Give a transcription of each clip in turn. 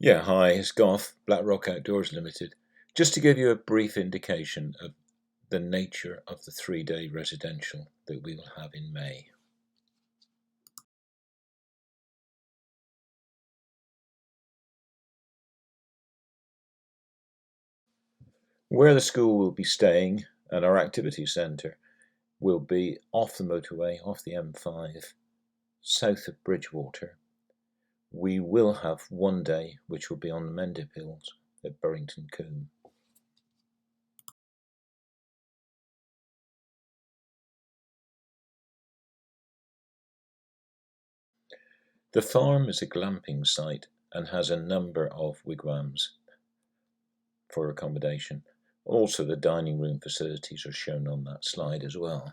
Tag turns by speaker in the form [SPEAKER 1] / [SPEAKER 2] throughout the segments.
[SPEAKER 1] Yeah, hi, it's Goff, Blackrock Outdoors Limited. Just to give you a brief indication of the nature of the 3-day residential that we will have in May. Where the school will be staying and our activity centre will be off the motorway, off the M5, south of Bridgewater. We will have one day which will be on the Mendip Hills at Burrington Combe. The farm is a glamping site and has a number of wigwams for accommodation. Also, the dining room facilities are shown on that slide as well.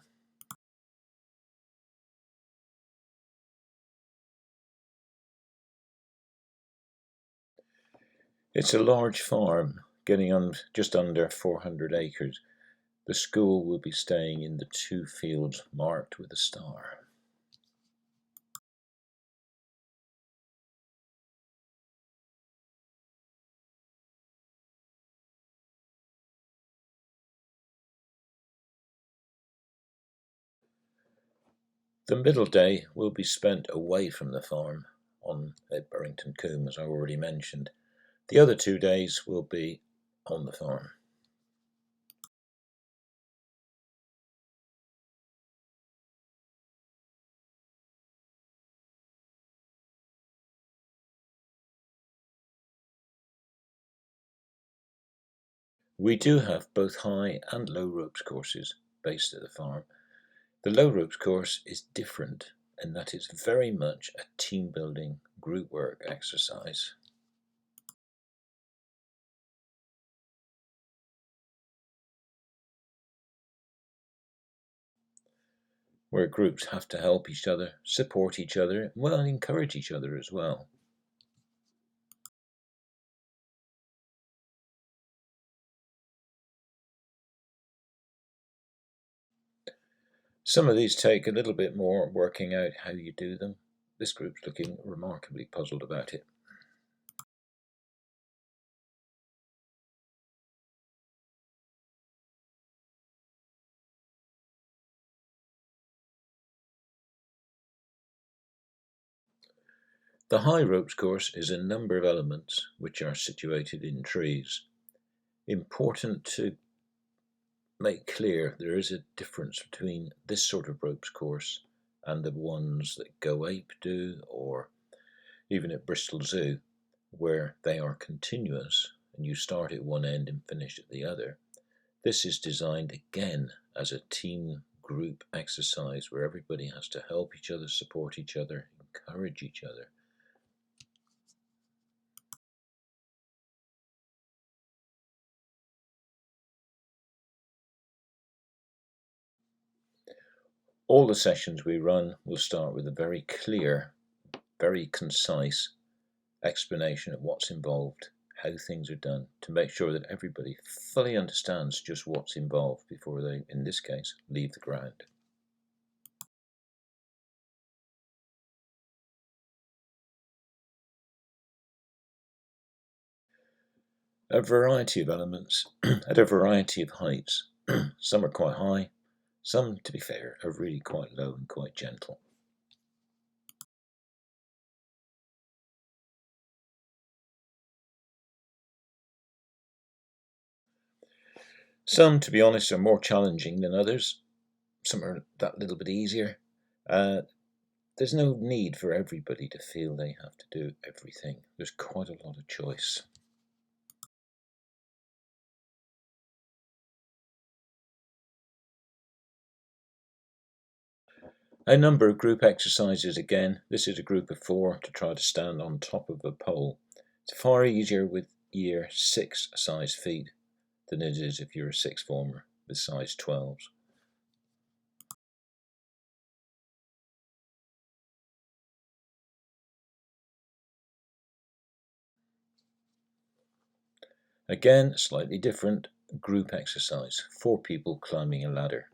[SPEAKER 1] It's a large farm, getting on just under 400 acres. The school will be staying in the 2 fields marked with a star. The middle day will be spent away from the farm at Burrington Combe, as I already mentioned. The other 2 days will be on the farm. We do have both high and low ropes courses based at the farm. The low ropes course is different in that it's very much a team building, group work exercise. Where groups have to help each other, support each other, well, and encourage each other as well. Some of these take a little bit more working out how you do them. This group's looking remarkably puzzled about it. The high ropes course is a number of elements which are situated in trees. Important to make clear there is a difference between this sort of ropes course and the ones that Go Ape do, or even at Bristol Zoo, where they are continuous and you start at one end and finish at the other. This is designed again as a team group exercise where everybody has to help each other, support each other, encourage each other. All the sessions we run will start with a very clear, very concise explanation of what's involved, how things are done, to make sure that everybody fully understands just what's involved before they, in this case, leave the ground. A variety of elements at a variety of heights. Some are quite high, some, to be fair, are really quite low and quite gentle. Some, to be honest, are more challenging than others. Some are that little bit easier. There's no need for everybody to feel they have to do everything. There's quite a lot of choice. A number of group exercises again. This is a group of 4 to try to stand on top of a pole. It's far easier with year 6 size feet than it is if you're a 6th former with size 12s. Again, slightly different group exercise. 4 people climbing a ladder.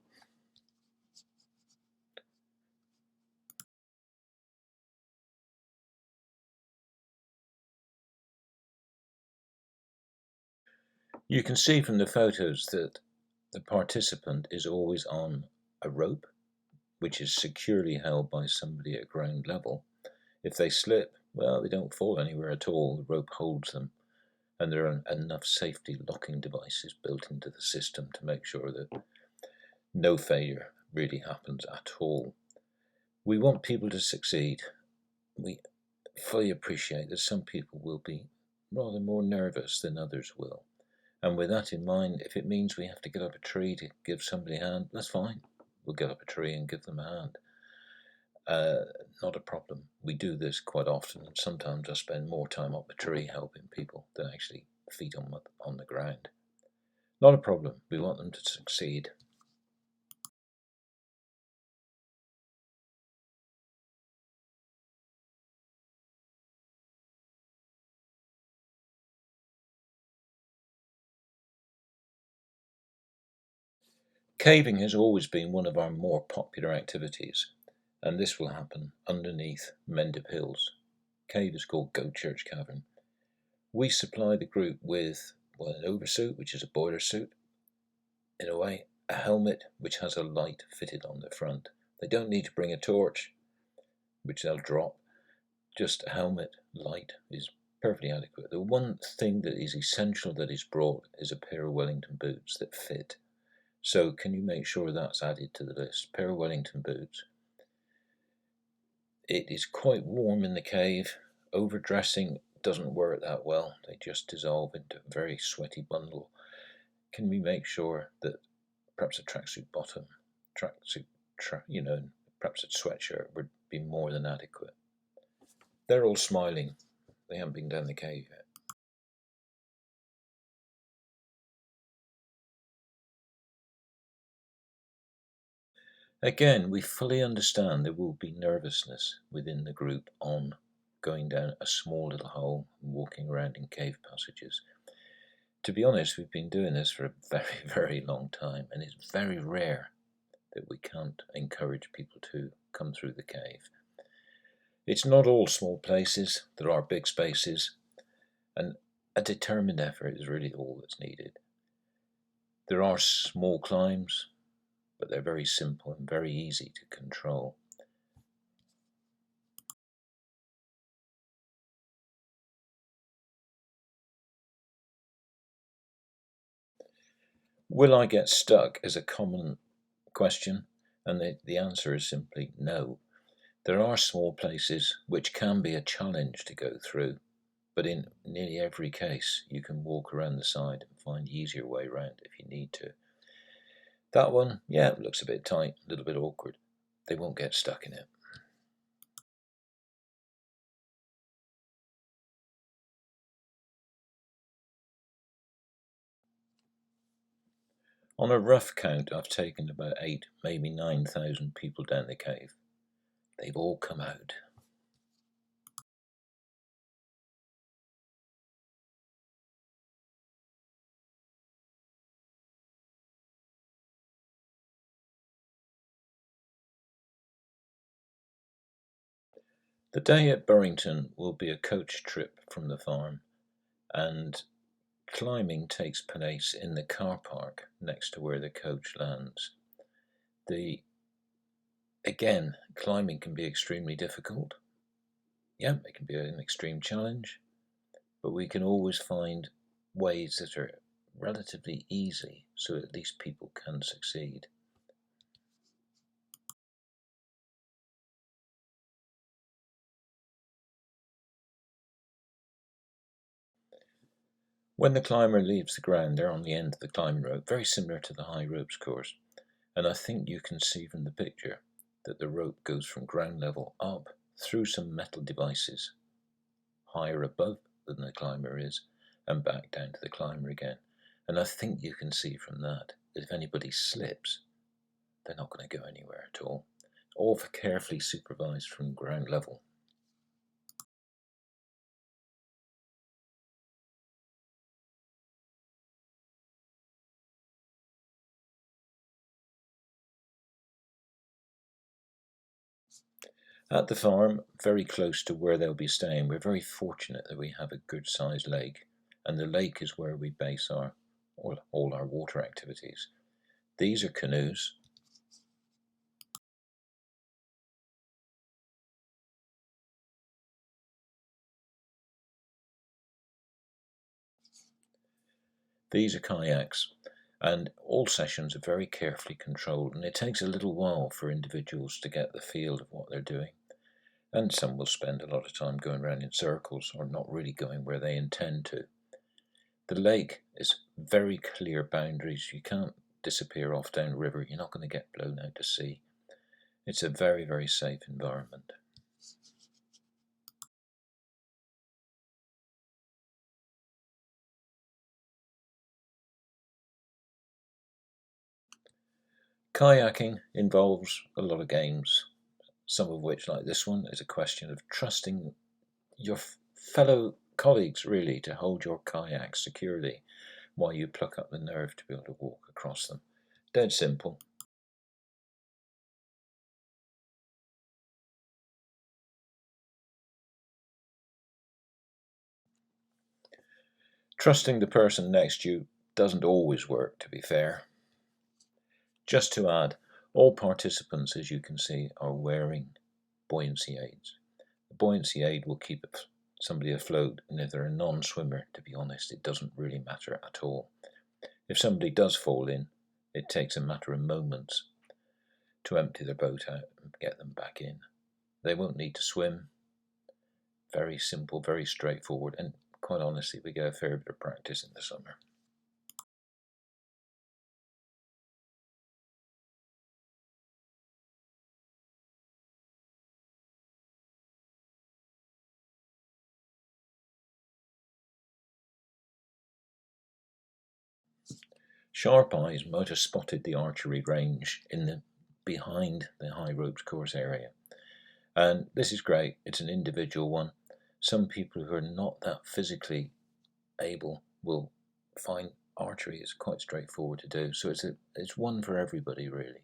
[SPEAKER 1] You can see from the photos that the participant is always on a rope, which is securely held by somebody at ground level. If they slip, well, they don't fall anywhere at all. The rope holds them, and there are enough safety locking devices built into the system to make sure that no failure really happens at all. We want people to succeed. We fully appreciate that some people will be rather more nervous than others will. And with that in mind, if it means we have to get up a tree to give somebody a hand, that's fine. We'll get up a tree and give them a hand. Not a problem. We do this quite often, and sometimes I spend more time up a tree helping people than actually feet on the ground. Not a problem. We want them to succeed. Caving has always been one of our more popular activities, and this will happen underneath Mendip Hills. Cave is called Goat Church Cavern. We supply the group with an oversuit, which is a boiler suit, in a way, a helmet which has a light fitted on the front. They don't need to bring a torch, which they'll drop. Just a helmet, light is perfectly adequate. The one thing that is essential that is brought is a pair of Wellington boots that fit. So can you make sure that's added to the list? Pair of Wellington boots. It is quite warm in the cave. Overdressing doesn't work that well. They just dissolve into a very sweaty bundle. Can we make sure that perhaps a tracksuit bottom, perhaps a sweatshirt would be more than adequate? They're all smiling. They haven't been down the cave yet. Again, we fully understand there will be nervousness within the group on going down a small little hole and walking around in cave passages. To be honest, we've been doing this for a very, very long time, and it's very rare that we can't encourage people to come through the cave. It's not all small places, there are big spaces, and a determined effort is really all that's needed. There are small climbs, but they're very simple and very easy to control. Will I get stuck is a common question, and the answer is simply no. There are small places which can be a challenge to go through, but in nearly every case you can walk around the side and find the easier way around if you need to. That one, yeah, it looks a bit tight, a little bit awkward. They won't get stuck in it. On a rough count, I've taken about 8, maybe 9,000 people down the cave. They've all come out. The day at Burrington will be a coach trip from the farm, and climbing takes place in the car park next to where the coach lands. Again, climbing can be extremely difficult. Yeah, it can be an extreme challenge, but we can always find ways that are relatively easy so at least people can succeed. When the climber leaves the ground, they're on the end of the climb rope, very similar to the high ropes course. And I think you can see from the picture that the rope goes from ground level up through some metal devices higher above than the climber is and back down to the climber again. And I think you can see from that if anybody slips, they're not going to go anywhere at all. All carefully supervised from ground level. At the farm, very close to where they'll be staying, we're very fortunate that we have a good sized lake, and the lake is where we base our all our water activities. These are canoes. These are kayaks, and all sessions are very carefully controlled, and it takes a little while for individuals to get the feel of what they're doing. And some will spend a lot of time going around in circles or not really going where they intend to. The lake is very clear boundaries. You can't disappear off down the river. You're not going to get blown out to sea. It's a very, very safe environment. Kayaking involves a lot of games, some of which, like this one, is a question of trusting your fellow colleagues really to hold your kayak securely while you pluck up the nerve to be able to walk across them. Dead simple. Trusting the person next to you doesn't always work, to be fair. Just to add, all participants, as you can see, are wearing buoyancy aids. The buoyancy aid will keep somebody afloat, and if they're a non-swimmer, to be honest, it doesn't really matter at all. If somebody does fall in, it takes a matter of moments to empty their boat out and get them back in. They won't need to swim. Very simple, very straightforward, and quite honestly, we get a fair bit of practice in the summer. Sharp eyes might have spotted the archery range behind the high ropes course area. And this is great. It's an individual one. Some people who are not that physically able will find archery is quite straightforward to do. So it's one for everybody, really.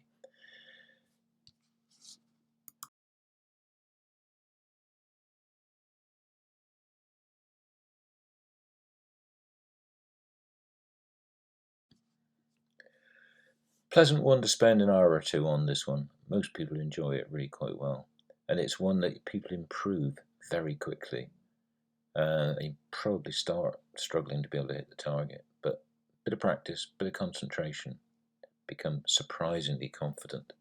[SPEAKER 1] Pleasant one to spend an hour or two on, this one. Most people enjoy it really quite well. And it's one that people improve very quickly. You probably start struggling to be able to hit the target, but a bit of practice, bit of concentration, become surprisingly confident.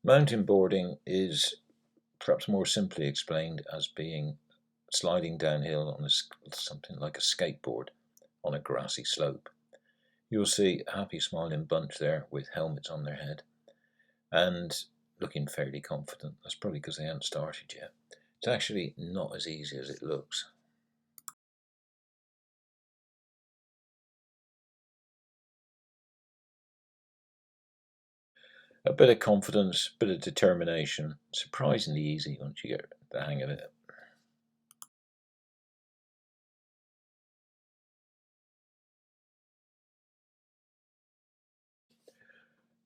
[SPEAKER 1] Mountain boarding is perhaps more simply explained as being sliding downhill on something like a skateboard on a grassy slope. You'll see a happy smiling bunch there with helmets on their head and looking fairly confident. That's probably because they haven't started yet. It's actually not as easy as it looks. A bit of confidence, a bit of determination. Surprisingly easy once you get the hang of it.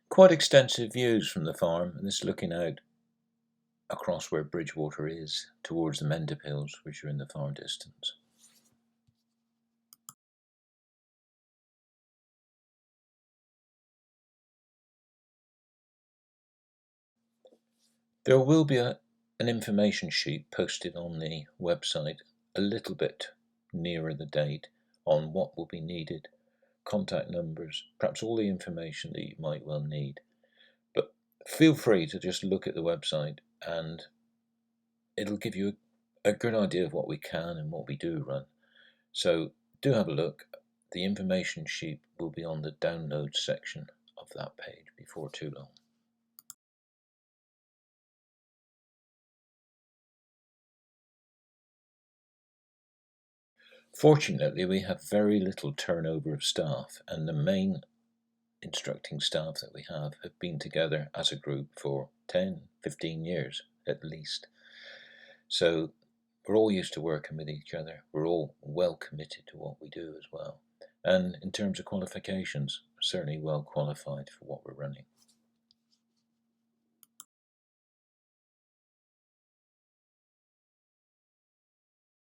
[SPEAKER 1] Quite extensive views from the farm, and this is looking out across where Bridgewater is towards the Mendip Hills, which are in the far distance. There will be an information sheet posted on the website a little bit nearer the date on what will be needed, contact numbers, perhaps all the information that you might well need. But feel free to just look at the website and it'll give you a good idea of what we can and what we do run. So do have a look. The information sheet will be on the download section of that page before too long. Fortunately, we have very little turnover of staff, and the main instructing staff that we have been together as a group for 10, 15 years at least. So we're all used to working with each other. We're all well committed to what we do as well. And in terms of qualifications, certainly well qualified for what we're running.